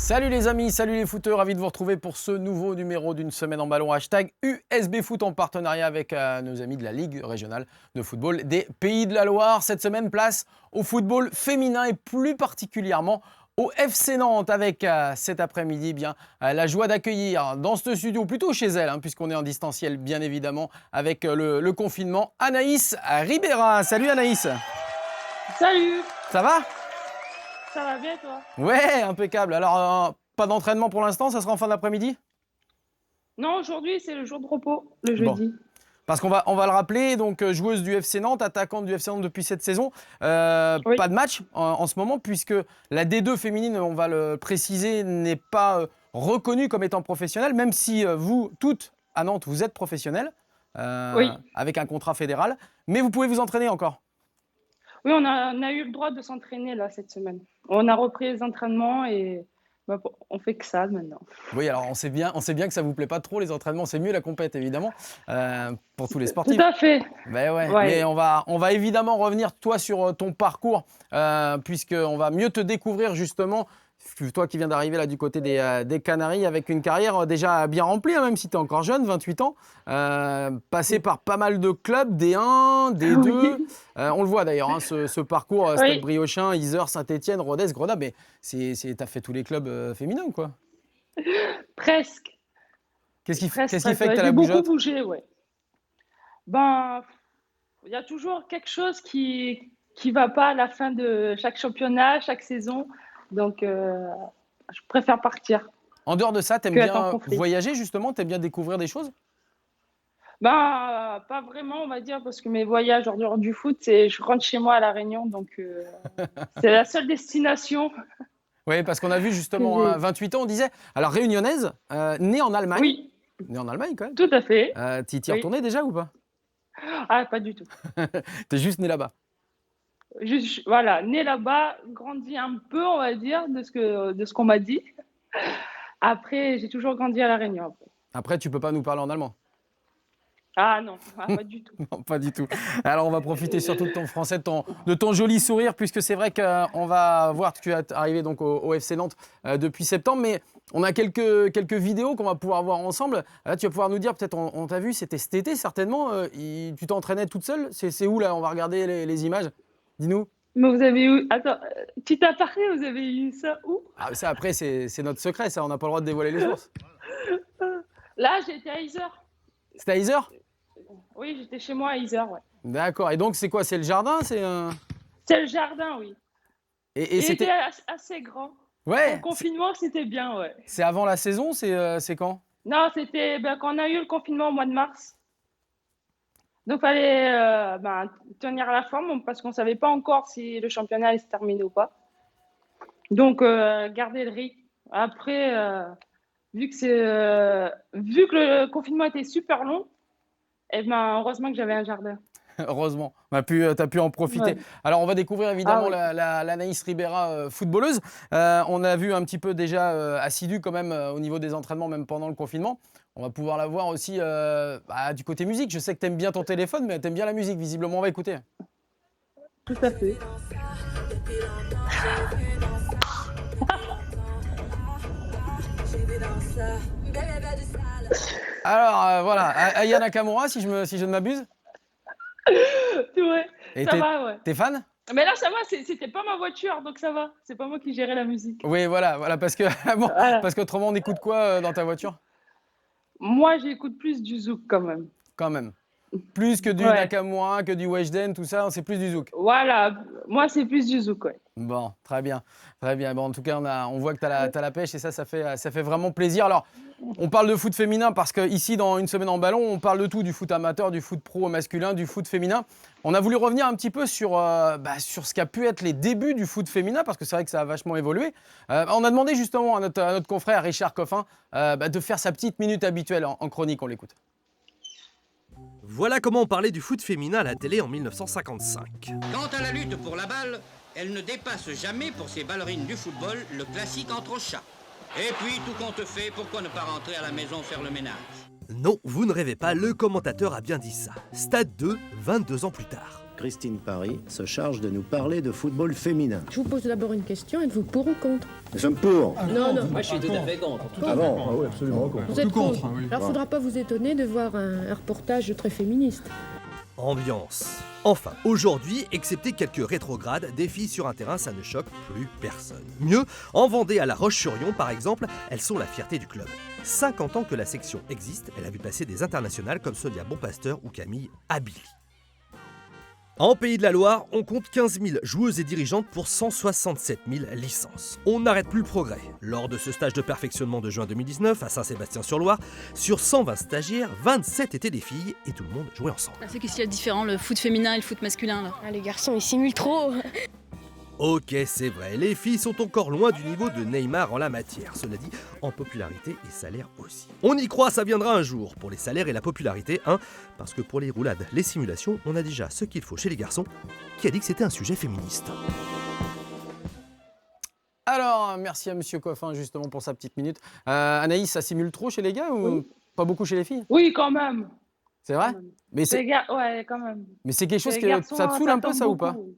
Salut les amis, salut les footeurs, ravi de vous retrouver pour ce nouveau numéro d'une semaine en ballon, hashtag USB Foot en partenariat avec nos amis de la Ligue régionale de football des Pays de la Loire. Cette semaine, place au football féminin et plus particulièrement au FC Nantes avec cet après-midi la joie d'accueillir dans ce studio, plutôt chez elle, puisqu'on est en distanciel bien évidemment avec le confinement, Anaïs Ribera. Salut Anaïs. Salut. Ça va ? Ça va bien toi? Ouais, impeccable. Alors, pas d'entraînement pour l'instant, ça sera en fin d'après-midi ? Non, aujourd'hui c'est le jour de repos, le jeudi. Bon. Parce qu'on va le rappeler, donc joueuse du FC Nantes, attaquante du FC Nantes depuis cette saison. Oui. Pas de match en ce moment, puisque la D2 féminine, on va le préciser, n'est pas reconnue comme étant professionnelle, même si vous, toutes, à Nantes, vous êtes professionnelles, Oui. avec un contrat fédéral. Mais vous pouvez vous entraîner encore ? Oui, on a eu le droit de s'entraîner là cette semaine. On a repris les entraînements et on fait que ça maintenant. Oui, alors on sait bien que ça ne vous plaît pas trop les entraînements, c'est mieux la compète évidemment, pour tous les sportifs. Tout à fait. Ben ouais. Ouais. Mais on va évidemment revenir toi sur ton parcours, puisqu'on va mieux te découvrir justement, toi qui viens d'arriver là du côté des Canaries avec une carrière déjà bien remplie, même si tu es encore jeune, 28 ans, passé par pas mal de clubs, D1, D2, Oui. on le voit d'ailleurs, ce parcours, Stade Oui. Briochin, Yzeure, Saint-Étienne, Rodez, Grenoble, mais tu as fait tous les clubs féminins quoi. Presque. Qu'est-ce qui Presque, fait que ouais. tu as la J'ai beaucoup bougeotte ? bougé, ouais. Il y a toujours quelque chose qui va pas à la fin de chaque championnat, chaque saison. Donc, je préfère partir En dehors de ça, tu aimes que être en bien conflit. voyager justement, tu aimes bien découvrir des choses ? Pas vraiment, on va dire, parce que mes voyages en dehors du foot, je rentre chez moi à La Réunion, donc c'est la seule destination Oui, parce qu'on a vu que justement j'ai. 28 ans, on disait, alors réunionnaise, née en Allemagne, Oui, née en Allemagne quand même. tout à fait. T'y es Oui. retourné déjà ou pas ? Ah, pas du tout. T'es juste né là-bas. Voilà, né là-bas, grandi un peu, on va dire, de ce qu'on m'a dit. Après, j'ai toujours grandi à La Réunion. Après, tu peux pas nous parler en allemand. Ah non, pas du tout. Non, pas du tout. Alors, on va profiter surtout de ton français, de ton joli sourire, puisque c'est vrai qu'on va voir que tu es arrivé donc au FC Nantes depuis septembre, mais on a quelques vidéos qu'on va pouvoir voir ensemble. Là, tu vas pouvoir nous dire, peut-être on t'a vu, c'était cet été certainement, tu t'entraînais toute seule. C'est où là ? On va regarder les images. Dis-nous. Mais vous avez eu. Attends, petit aparté, vous avez eu ça où? Ah, ça après, c'est notre secret, ça, on n'a pas le droit de dévoiler les sources. Là, j'étais à Yzeure. C'était à Yzeure ? Oui, j'étais chez moi à Yzeure, ouais. D'accord. Et donc, c'est quoi ? C'est le jardin ? C'est le jardin, oui. Et Il était c'était. assez grand. Ouais. Pour le confinement, c'était bien, ouais. C'est avant la saison ? C'est quand ? Non, c'était quand on a eu le confinement au mois de mars. Donc, il fallait tenir la forme parce qu'on ne savait pas encore si le championnat allait se terminer ou pas. Donc, garder le rythme. Après, vu que le confinement était super long, heureusement que j'avais un jardin. Heureusement, tu as pu en profiter. Ouais. Alors, on va découvrir évidemment Ah oui. l'Anaïs Ribera footballeuse. On a vu un petit peu déjà assidue quand même au niveau des entraînements, même pendant le confinement. On va pouvoir la voir aussi du côté musique. Je sais que tu aimes bien ton téléphone, mais tu aimes bien la musique, visiblement. On va écouter. Tout à fait. Alors, voilà, Aya Nakamura, si je ne m'abuse. Ouais, Et ça va, ouais. t'es fan ? Mais là, ça va, c'était pas ma voiture, donc ça va. C'est pas moi qui gérais la musique. Oui, voilà, parce que bon, Voilà. parce qu'autrement, on écoute quoi dans ta voiture ? Moi, j'écoute plus du zouk quand même. Quand même. Plus que du Ouais. Nakamura, que du Weshden, tout ça, c'est plus du zouk. Voilà, moi, c'est plus du zouk, ouais. Bon, très bien. Très bien. Bon, en tout cas, on voit que tu as la pêche et ça fait vraiment plaisir. Alors, on parle de foot féminin parce qu'ici, dans une semaine en ballon, on parle de tout, du foot amateur, du foot pro masculin, du foot féminin. On a voulu revenir un petit peu sur ce qu'a pu être les débuts du foot féminin parce que c'est vrai que ça a vachement évolué. On a demandé justement à notre confrère Richard Coffin de faire sa petite minute habituelle en chronique. On l'écoute. Voilà comment on parlait du foot féminin à la télé en 1955. Quant à la lutte pour la balle, elle ne dépasse jamais pour ces ballerines du football le classique entre chats. Et puis, tout compte fait, pourquoi ne pas rentrer à la maison faire le ménage ? Non, vous ne rêvez pas, le commentateur a bien dit ça. Stade 2, 22 ans plus tard. Christine Paris, se charge de nous parler de football féminin. Je vous pose d'abord une question, êtes-vous pour ou contre? Nous sommes pour. Non, non. Moi, je suis tout à fait contre. Ah bon? Ah oui, absolument contre. Vous êtes contre. Alors, il ne faudra pas vous étonner de voir un reportage très féministe. Ambiance. Enfin, aujourd'hui, excepté quelques rétrogrades, des filles sur un terrain, ça ne choque plus personne. Mieux, en Vendée à La Roche-sur-Yon, par exemple, elles sont la fierté du club. 50 ans que la section existe, elle a vu passer des internationales comme Sonia Bonpasteur ou Camille Abili. En Pays de la Loire, on compte 15 000 joueuses et dirigeantes pour 167 000 licences. On n'arrête plus le progrès. Lors de ce stage de perfectionnement de juin 2019 à Saint-Sébastien-sur-Loire, sur 120 stagiaires, 27 étaient des filles et tout le monde jouait ensemble. C'est qu'est-ce qu'il y a de différent, le foot féminin et le foot masculin là? Ah, les garçons, ils simulent trop. Ok, c'est vrai, les filles sont encore loin du niveau de Neymar en la matière. Cela dit, en popularité et salaire aussi. On y croit, ça viendra un jour. Pour les salaires et la popularité, parce que pour les roulades, les simulations, on a déjà ce qu'il faut chez les garçons. Qui a dit que c'était un sujet féministe? Alors, merci à Monsieur Coffin justement pour sa petite minute. Anaïs, ça simule trop chez les gars ou pas beaucoup chez les filles? Oui, quand même. C'est vrai? Mais Les gars, ouais, quand même. c'est quelque chose Chez que les garçons, ça te saoule un peu tombe ça ou pas? beaucoup.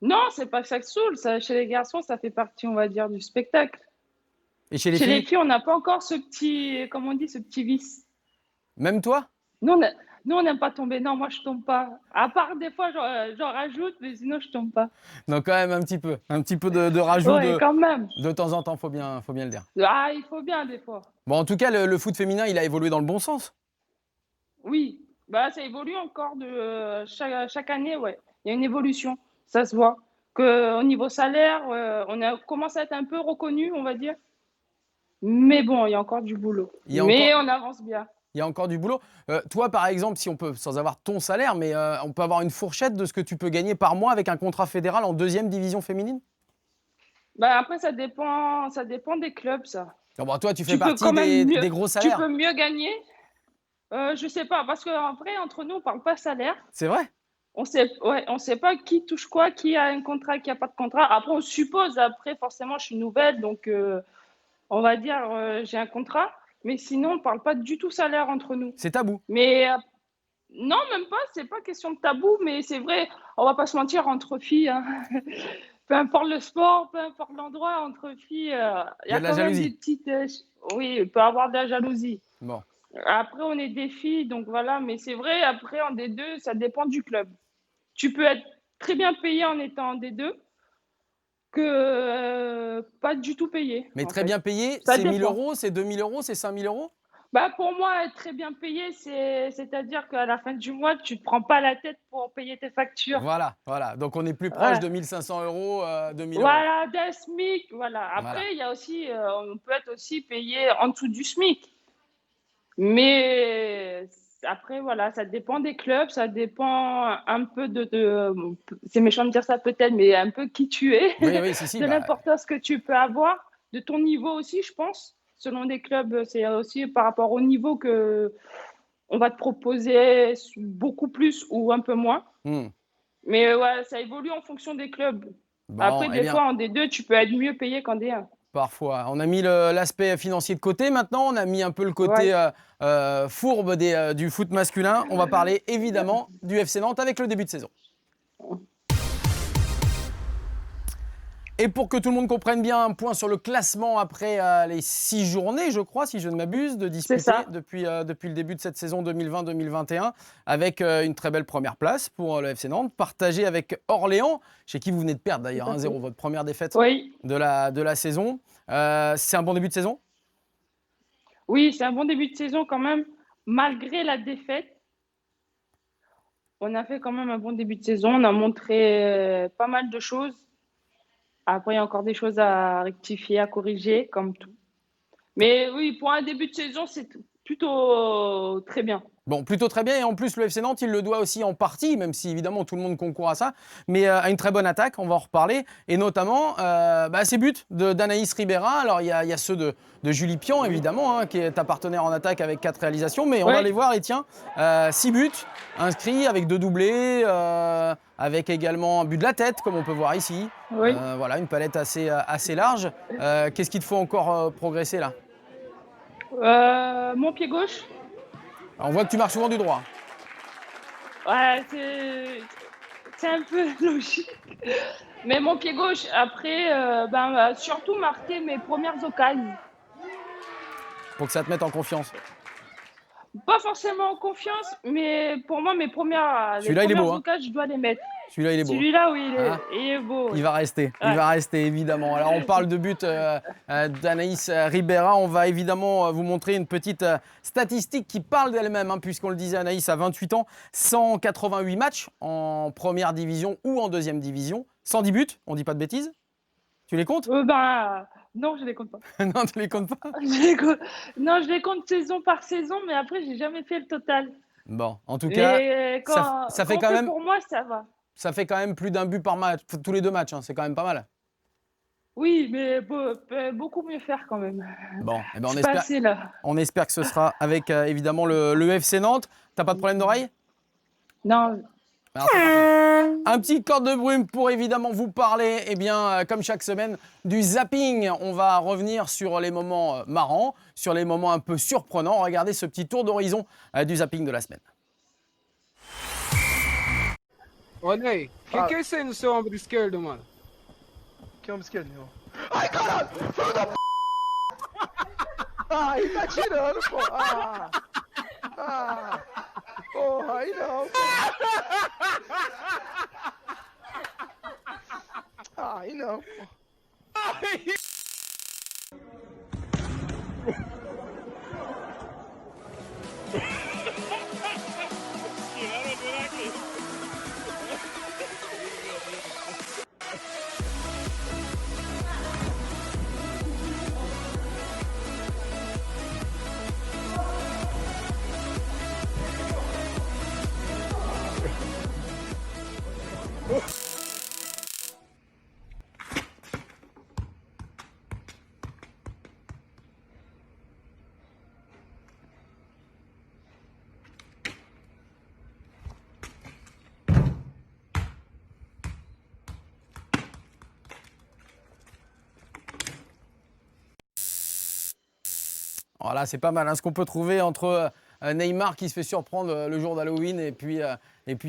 Non, c'est pas que ça te saoule. Ça, chez les garçons, ça fait partie, on va dire, du spectacle. Et chez les Chez filles? les filles, on n'a pas encore ce petit, comment on dit, ce petit vice. Même toi? Nous, on n'aime pas tomber. Non, moi, je tombe pas. À part des fois, j'en rajoute, mais sinon, je tombe pas. Non, quand même un petit peu de rajout Ouais, quand même. de temps en temps, faut bien le dire. Ah, il faut bien des fois. Bon, en tout cas, le foot féminin, il a évolué dans le bon sens. Oui, bah, ça évolue encore de chaque année, ouais. Il y a une évolution, ça se voit. Qu'au niveau salaire, on a commencé à être un peu reconnu, on va dire. Mais bon, il y a encore du boulot. Mais on avance bien. Il y a encore du boulot. Toi, par exemple, si on peut, sans avoir ton salaire, mais on peut avoir une fourchette de ce que tu peux gagner par mois avec un contrat fédéral en 2e division féminine? Bah, après, ça dépend des clubs, ça. Non, bon, toi, tu fais Tu peux partie quand même des gros Tu salaires. peux mieux gagner. Je sais pas, parce qu'en vrai, entre nous, on parle pas salaire. C'est vrai? On sait pas qui touche quoi, qui a un contrat, qui a pas de contrat. Après, on suppose, après, forcément, je suis nouvelle, donc on va dire, j'ai un contrat. Mais sinon, on parle pas du tout salaire entre nous. C'est tabou. Mais non, même pas, c'est pas question de tabou, mais c'est vrai, on va pas se mentir, entre filles, hein. Peu importe le sport, peu importe l'endroit, entre filles, il y a de la quand même jalousie. des petites... oui, il peut y avoir de la jalousie. Bon. Après, on est des filles, donc voilà. Mais c'est vrai, après, en D2, ça dépend du club. Tu peux être très bien payé en étant en D2 que pas du tout payé. Mais très bien payé, Ça c'est 1 000 dépend. euros, c'est 2 000 euros, c'est 5 000 euros? Bah, pour moi, être très bien payé, c'est-à-dire qu'à la fin du mois, tu ne te prends pas la tête pour payer tes factures. Voilà. Donc on est plus proche de 1 500 euros, 2 000 euros. Voilà, d'un SMIC. Voilà. Après, il y a aussi, on peut être aussi payé en dessous du SMIC. Mais après, voilà, ça dépend des clubs, ça dépend un peu bon, c'est méchant de dire ça peut-être, mais un peu qui tu es, Oui, si, de l'importance que tu peux avoir, de ton niveau aussi, je pense. Selon des clubs, c'est aussi par rapport au niveau que on va te proposer beaucoup plus ou un peu moins. Mais ouais, ça évolue en fonction des clubs. Bon, Après, des fois, en D2, tu peux être mieux payé qu'en D1. Parfois. On a mis l'aspect financier de côté maintenant, on a mis un peu le côté fourbe du foot masculin. On va parler évidemment du FC Nantes avec le début de saison. Et pour que tout le monde comprenne bien, un point sur le classement après les 6 journées, je crois, si je ne m'abuse, de disputées depuis le début de cette saison 2020-2021, avec une très belle première place pour le FC Nantes, partagée avec Orléans, chez qui vous venez de perdre d'ailleurs 1-0, votre première défaite de la saison. C'est un bon début de saison? Oui, c'est un bon début de saison quand même, malgré la défaite. On a fait quand même un bon début de saison, on a montré pas mal de choses. Après, il y a encore des choses à rectifier, à corriger, comme tout. Mais oui, pour un début de saison, c'est plutôt très bien. Bon, plutôt très bien. Et en plus, le FC Nantes, il le doit aussi en partie, même si évidemment tout le monde concourt à ça, mais à une très bonne attaque, on va en reparler. Et notamment, ces buts d'Anaïs Ribera. Alors, il y a ceux de Julie Pian, évidemment, qui est ta partenaire en attaque avec 4 réalisations. Mais on va les voir, et tiens, 6 buts inscrits avec 2 doublés, avec également un but de la tête, comme on peut voir ici. Oui. Voilà, une palette assez large. Qu'est-ce qu'il te faut encore progresser là? Mon pied gauche. Alors, on voit que tu marches souvent du droit. Ouais, c'est un peu logique. Mais mon pied gauche, après, surtout marquer mes premières occasions. Pour que ça te mette en confiance. Pas forcément en confiance, mais pour moi, les Celui-là, il est beau, premières hein. occasions, je dois les mettre. Celui-là, il est beau. Celui-là, oui, Hein il est beau. Il Oui. va rester, il Ouais. va rester évidemment. Alors on parle de but d'Anaïs Ribera, on va évidemment vous montrer une petite statistique qui parle d'elle-même, hein, puisqu'on le disait, Anaïs a 28 ans, 188 matchs en première division ou en deuxième division, 110 buts, on dit pas de bêtises. Tu les comptes? Non, je les compte pas. Non, tu les comptes pas? Non, je les compte saison par saison, mais après, j'ai jamais fait le total. Bon, en tout cas, Et ça fait quand même, pour moi, ça va. ça fait quand même plus d'un but par match, tous les 2 matchs, hein, c'est quand même pas mal. Oui, mais beaucoup mieux faire quand même. Bon, eh ben C'est pas assez, là. on espère que ce sera avec évidemment le FC Nantes. T'as pas de problème d'oreille? Non, Alors, c'est parti. Un petit corps de brume pour évidemment vous parler, comme chaque semaine, du zapping. On va revenir sur les moments marrants, sur les moments un peu surprenants. Regardez ce petit tour d'horizon du zapping de la semaine. Ô, Ney, quem que é esse aí no seu ombro esquerdo, mano? Que homem esquerdo, meu? Ai, caralho! Filho da p... Ah, ele tá tirando, pô! Porra, aí não, pô! Aí não, pô! Voilà, c'est pas mal, hein, ce qu'on peut trouver entre Neymar qui se fait surprendre le jour d'Halloween et puis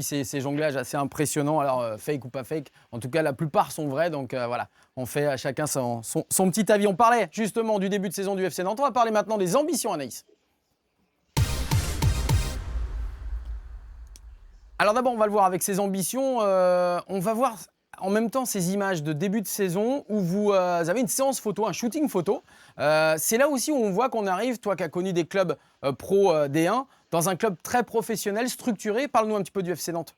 ces jonglages assez impressionnants. Alors, fake ou pas fake, en tout cas, la plupart sont vrais. Donc voilà, on fait à chacun son petit avis. On parlait justement du début de saison du FC Nantes. On va parler maintenant des ambitions, Anaïs. Alors d'abord, on va le voir avec ses ambitions. On va voir en même temps ces images de début de saison où vous avez une séance photo, un shooting photo. C'est là aussi où on voit qu'on arrive, toi qui as connu des clubs pro D1, dans un club très professionnel, structuré. Parle-nous un petit peu du FC Nantes.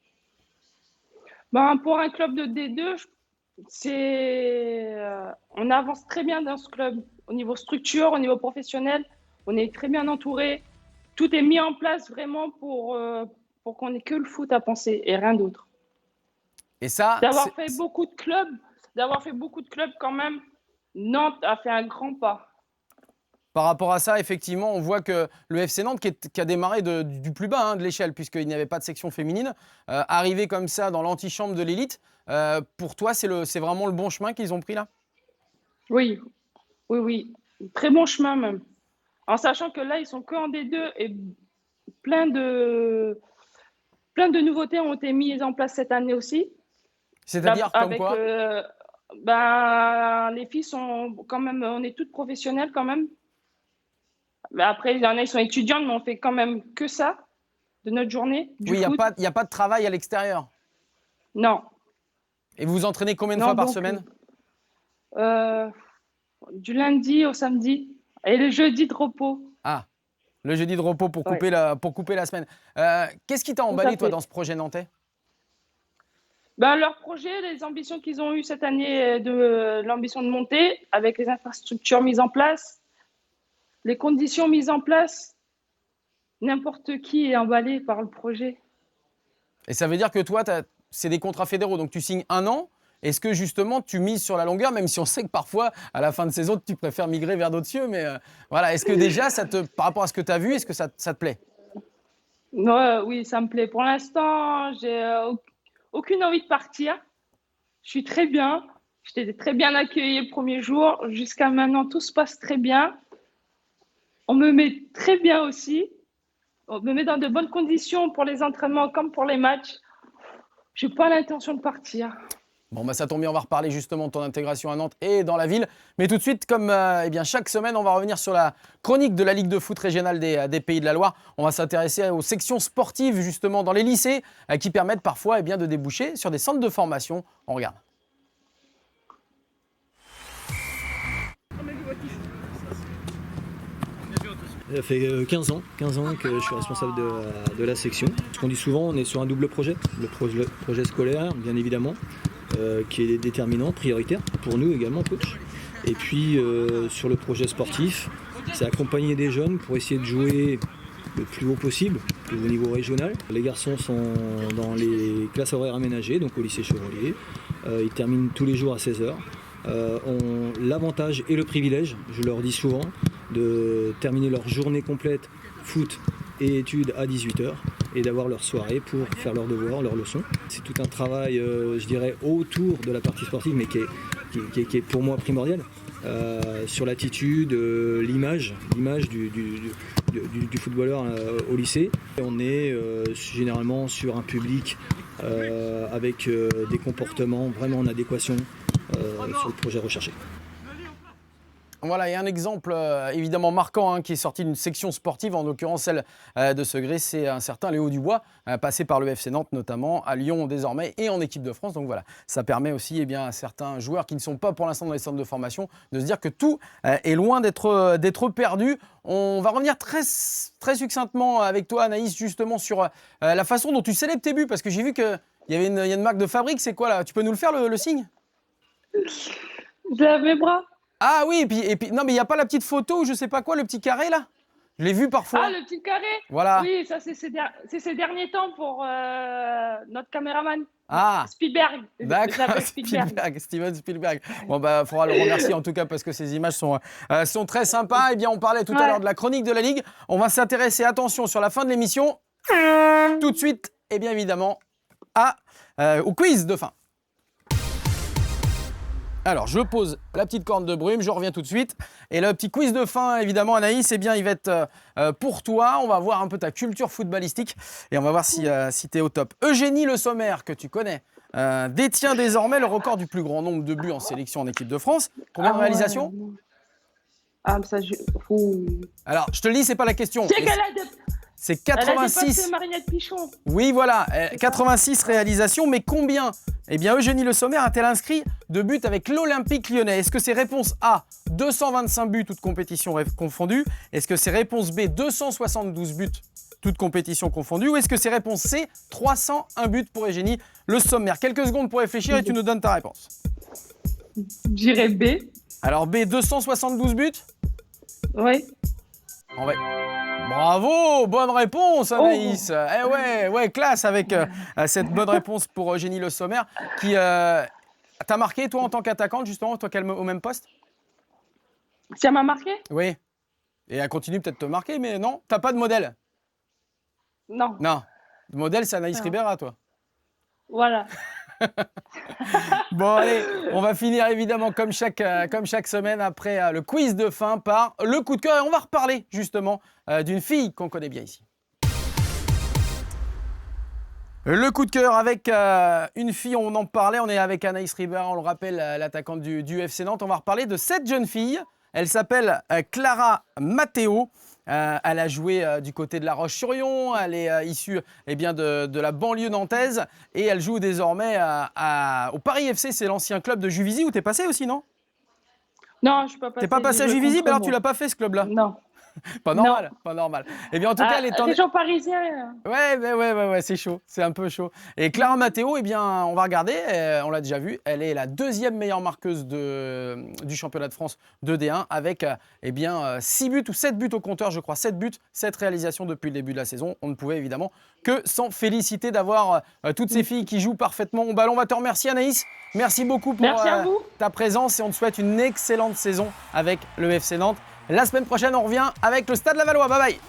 pour un club de D2, on avance très bien dans ce club. Au niveau structure, au niveau professionnel, on est très bien entouré. Tout est mis en place vraiment pour qu'on n'ait que le foot à penser et rien d'autre. Et ça, d'avoir fait beaucoup de clubs quand même, Nantes a fait un grand pas. Par rapport à ça, effectivement, on voit que le FC Nantes, qui a démarré du plus bas de l'échelle, puisqu'il n'y avait pas de section féminine, arrivé comme ça dans l'antichambre de l'élite, pour toi, c'est vraiment le bon chemin qu'ils ont pris là? Oui. Très bon chemin même. En sachant que là, ils sont que en D2 et plein de nouveautés ont été mises en place cette année aussi. C'est-à-dire comme quoi? Les filles sont quand même, on est toutes professionnelles quand même. Mais après, il y en a, ils sont étudiantes, mais on fait quand même que ça de notre journée. Oui, il n'y a pas de travail à l'extérieur. Non. Et vous vous entraînez combien de fois par semaine? Du lundi au samedi et le jeudi de repos. Ah, le jeudi de repos pour couper la semaine. Qu'est-ce qui t'a emballé, toi, dans ce projet nantais? Leur projet, les ambitions qu'ils ont eues cette année, l'ambition de monter, avec les infrastructures mises en place, les conditions mises en place, n'importe qui est emballé par le projet. Et ça veut dire que toi, c'est des contrats fédéraux, donc tu signes 1 an. Est-ce que justement tu mises sur la longueur, même si on sait que parfois, à la fin de saison, tu préfères migrer vers d'autres cieux, mais voilà, est-ce que déjà, par rapport à ce que tu as vu, est-ce que ça te plaît? Oui, ça me plaît. Pour l'instant, j'ai aucune envie de partir. Je suis très bien. J'étais très bien accueillie le premier jour. Jusqu'à maintenant, tout se passe très bien. On me met très bien aussi. me met dans de bonnes conditions pour les entraînements comme pour les matchs. Je n'ai pas l'intention de partir. Bon, bah ça tombe bien, on va reparler justement de ton intégration à Nantes et dans la ville. Mais tout de suite, comme chaque semaine, on va revenir sur la chronique de la Ligue de foot régionale des Pays de la Loire. On va s'intéresser aux sections sportives justement dans les lycées qui permettent parfois de déboucher sur des centres de formation. On regarde. Ça fait 15 ans que je suis responsable de la section. Ce qu'on dit souvent, on est sur un double projet. Le projet scolaire, bien évidemment, qui est déterminant, prioritaire pour nous également, coach. Et puis sur le projet sportif, c'est accompagner des jeunes pour essayer de jouer le plus haut possible, au niveau régional. Les garçons sont dans les classes horaires aménagées, donc au lycée Chevrolier. Ils terminent tous les jours à 16h. Ont l'avantage et le privilège, je leur dis souvent, de terminer leur journée complète foot et études à 18h et d'avoir leur soirée pour faire leurs devoirs, leurs leçons. C'est tout un travail, je dirais, autour de la partie sportive, mais qui est pour moi primordial. Sur l'attitude, l'image du footballeur au lycée. On est généralement sur un public avec des comportements vraiment en adéquation sur le projet recherché. Voilà, il y a un exemple évidemment marquant qui est sorti d'une section sportive, en l'occurrence celle de Segré, c'est un certain Léo Dubois, passé par le FC Nantes notamment, à Lyon désormais et en équipe de France. Donc voilà, ça permet aussi à certains joueurs qui ne sont pas pour l'instant dans les centres de formation de se dire que tout est loin d'être perdu. On va revenir très succinctement avec toi, Anaïs, justement sur la façon dont tu célèbres tes buts, parce que j'ai vu qu'il y avait une marque de fabrique. C'est quoi là? Tu peux nous le faire le signe? Je lève mes bras. Ah oui, et puis non, mais il n'y a pas la petite photo ou je sais pas quoi, le petit carré là? Je l'ai vu parfois. Ah, le petit carré? Voilà. Oui, ça c'est ces derniers temps pour notre caméraman. Ah, Spielberg. d'accord, Steven Spielberg. Bon, bah, il faudra le remercier en tout cas parce que ces images sont très sympas. Eh bien, on parlait tout à l'heure de la chronique de la Ligue. On va s'intéresser, attention, sur la fin de l'émission, tout de suite, et bien évidemment, au quiz de fin. Alors, je pose la petite corne de brume, je reviens tout de suite. Et le petit quiz de fin, évidemment, Anaïs, il va être pour toi. On va voir un peu ta culture footballistique et on va voir si tu es au top. Eugénie Le Sommer, que tu connais, détient désormais le record du plus grand nombre de buts en sélection en équipe de France. Combien de réalisations? Alors, je te le dis, c'est pas la question. C'est 86. Elle a dépassé Marinette Pichon. Oui, voilà, 86 réalisations, mais combien? Eh bien, Eugénie Le Sommer a-t-elle inscrit de buts avec l'Olympique Lyonnais? Est-ce que c'est réponse A, 225 buts, toutes compétitions confondues? Est-ce que c'est réponse B, 272 buts, toutes compétitions confondues? Ou est-ce que c'est réponse C, 301 buts pour Eugénie Le Sommer? Quelques secondes pour réfléchir et tu nous donnes ta réponse. J'irai B. Alors B, 272 buts? Oui. Bravo, bonne réponse Anaïs. Ouais, classe avec cette bonne réponse pour Eugénie Le Sommer qui t'a marqué toi en tant qu'attaquante justement, toi au même poste? Ça m'a marqué? Oui. Et elle continue peut-être de te marquer, mais non, t'as pas de modèle? Non. Non. Le modèle c'est Anaïs Ribera, toi. Voilà. Bon allez, on va finir évidemment comme chaque semaine après le quiz de fin par le coup de cœur et on va reparler justement d'une fille qu'on connaît bien ici. Le coup de cœur avec une fille, on en parlait, on est avec Anaïs Ribera, on le rappelle, l'attaquante du FC Nantes. On va reparler de cette jeune fille, elle s'appelle Clara Matteo. Elle a joué du côté de La Roche-sur-Yon, elle est issue de la banlieue nantaise et elle joue désormais au Paris FC, c'est l'ancien club de Juvisy où tu es passé aussi, non? Non, je ne suis pas passé. Tu n'es pas passé à Juvisy, mais alors tu l'as pas fait ce club-là? Non. Pas normal. Eh bien, en tout cas, elle est en... Les gens parisiens. Ouais, c'est chaud, c'est un peu chaud. Et Clara Matteo, eh bien, on va regarder, on l'a déjà vu, elle est la deuxième meilleure marqueuse du championnat de France de D1 avec 6 buts ou 7 buts au compteur, je crois, 7 buts, 7 réalisations depuis le début de la saison. On ne pouvait évidemment que s'en féliciter d'avoir toutes ces filles qui jouent parfaitement au ballon. On va te remercier Anaïs, merci beaucoup pour ta présence et on te souhaite une excellente saison avec le FC Nantes. La semaine prochaine, on revient avec le Stade Lavallois. Bye bye.